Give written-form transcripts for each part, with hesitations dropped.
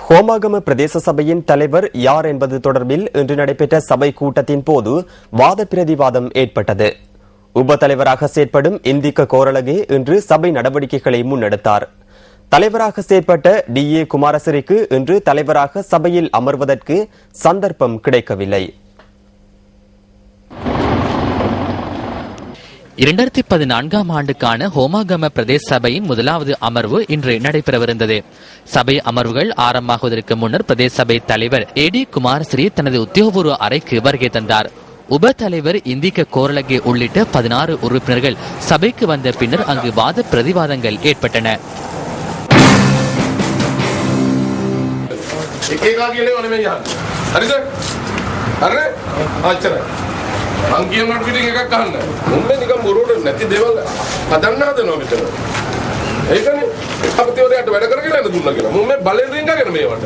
ஹோமாகம பிரதேச சபையின் தலைவர் யார் என்பது தொடர்பில் இன்று நடைபெற்ற சபை கூட்டத்தின் போது வாத பிரதிவாதம் ஏற்பட்டது. உப தலைவராக செயற்படும் இந்திக்க கோரலகே இன்று சபை நடவடிக்கைகளை முன்னெடுத்தார். தலைவராக செயற்பட்ட DA குமாரசிறிக்கு இன்று தலைவராக சபையில் அமர்வதற்கு சந்தர்ப்பம் கிடைக்கவில்லை. 2014ஆம் ஆண்டுக்கான ஹோமாகம பிரதேச சபையின் முதலாவது அமர்வு இன்று நடைபெறவிருந்தது. சபை அமர்வுகள் ஆரம்பமாகுவதற்கு முன்னர் பிரதேச சபை தலைவர் AD குமாரசிறி தனது உத்தியோகபூர்வ அறைக்கு வருகை தந்தார். உப தலைவர் இந்திக்க கோரலகே உள்ளிட்ட 16 உறுப்பினர்கள் சபைக்கு வந்த பின்னர் அங்கு வாத பிரதிவாதங்கள் ஏற்பட்டன. අංගියන් පිටින් එකක් අහන්න. මුන්නේ නිකන් බොරුවට නැති දේවල් හදන්න හදනවා මෙතන. ඒකනේ අපිටවරයට වැඩ කරගෙන යන්න දුන්නා කියලා. මුන්නේ බලෙන් රින්ගගෙන මේවට.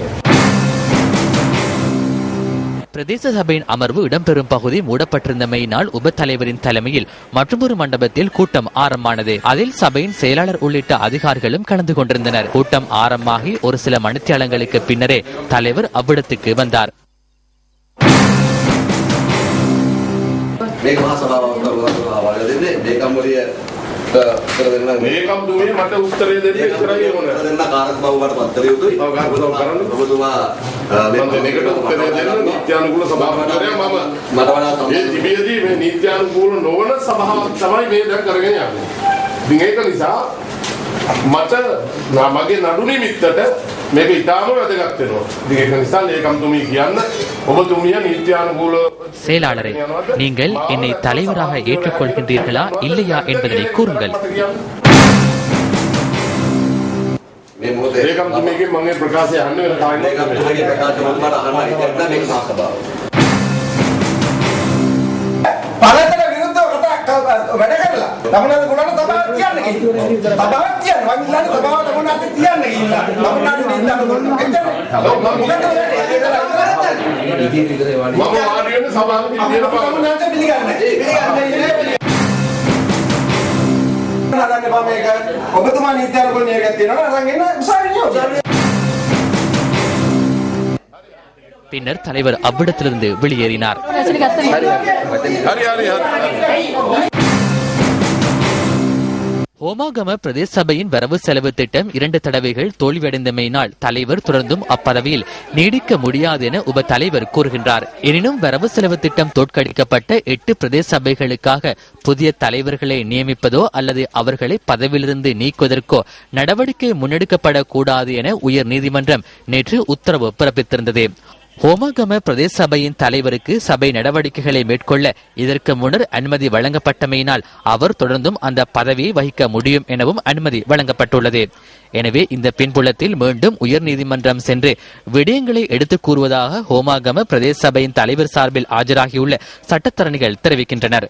பிரதேச சபையின் அமர்வு இடம்பெறும் பகுதி மூடப்பட்டிருந்தமையினால் உப தலைவரின் தலைமையில் மற்றொரு மண்டபத்தில் கூட்டம் ஆரம்பமானது. அதில் சபையின் செயலாளர் உள்ளிட்ட அதிகாரிகளும் கலந்து கொண்டிருந்தனர். கூட்டம் ஆரம்பமாகி ஒரு சில மணித்தியாலங்களுக்கு பின்னரே தலைவர் அவ்விடத்துக்கு வந்தார். මේක මහා සභාවක් කරලා දෙන්නේ මේකම් වලිය කර දෙන්න මේකම් දුවේ මට උත්තරය දෙන්න ඉතරයි ඕනේ දෙන්න කාර්ය සභාවට පත්තරය යුතුයි ඔව් ගාන කරන්න ඔබතුමා මේකට උත්තරය දෙන්න නීත්‍යානුකූල සභාපතිවරයා මම මට වඩා මේ තිබියදී මේ නීත්‍යානුකූල නොවන සභාවක් තමයි මේ දැන් කරගෙන යන්නේ. ඉතින් ඒක නිසා මට මගේ නඩු නිමිත්තට මේක ඉතාම වැදගත් වෙනවා. ඉතින් ඒක නිසා ලේකම්තුමී කියන්න ඔබතුමිය නීත්‍යානුකූල செயலாளரே, நீங்கள் என்னை தலைவராக ஏற்றுக்கொள்கின்றீர்களா இல்லையா என்பதனை கூறுங்கள். ලේකම්තුමීගේ මගේ ප්‍රකාශය අහන්න වෙන තාක්ෂණික ප්‍රකාශය මට අහන්න හිතෙන්න මේක මහා සභාව. පළතට විරුද්ධව වැඩ කරලා තමනාද ගුණන සභාවක් තියන්න කිව්වා. සභාවක් තියන්න මම ඉල්ලන්නේ සභාවට මොනවද තියන්න කියලා. තමනාද නින්දාන ගොන්න එච්චරයි. මම වාඩි වෙන සභාවේ ඉඳලා තමනාද පිළිගන්නේ. නරන්නේ මම මේක ඔබතුමා නීත්‍යානුකූල නියෝගයක් තියෙනවා නම් අරන් එන්න උසාවියේ. பின்னர் தலைவர் அவ்விடத்திலிருந்து வெளியேறினார். ஹோமாகம பிரதேச சபையின் வரவு செலவு திட்டம் 2 தடவைகள் தோல்வியடைந்தமையினால் தலைவர் தொடர்ந்தும் அப்பதவியில் நீடிக்க முடியாது என உப தலைவர் கூறுகின்றார். எனினும் வரவு செலவு திட்டம் தோற்கடிக்கப்பட்ட 8 பிரதேச சபைகளுக்காக புதிய தலைவர்களை நியமிப்பதோ அல்லது அவர்களை பதவியிலிருந்து நீக்குவதற்கோ நடவடிக்கை முன்னெடுக்கப்படக்கூடாது என உயர் நீதிமன்றம் நேற்று உத்தரவு பிறப்பித்திருந்தது. ஹோமாகம பிரதேச சபையின் தலைவருக்கு சபை நடவடிக்கைகளை மேற்கொள்ள இதற்கு முன்னர் அனுமதி வழங்கப்பட்டமையினால் அவர் தொடர்ந்தும் அந்த பதவியை வகிக்க முடியும் எனவும் அனுமதி வழங்கப்பட்டுள்ளது. எனவே இந்த பின்புலத்தில் மீண்டும் உயர் நீதிமன்றம் சென்று விடயங்களை எடுத்துக் கூறுவதாக ஹோமாகம பிரதேச சபையின் தலைவர் சார்பில் ஆஜராகியுள்ள சட்டத்தரணிகள் தெரிவிக்கின்றனர்.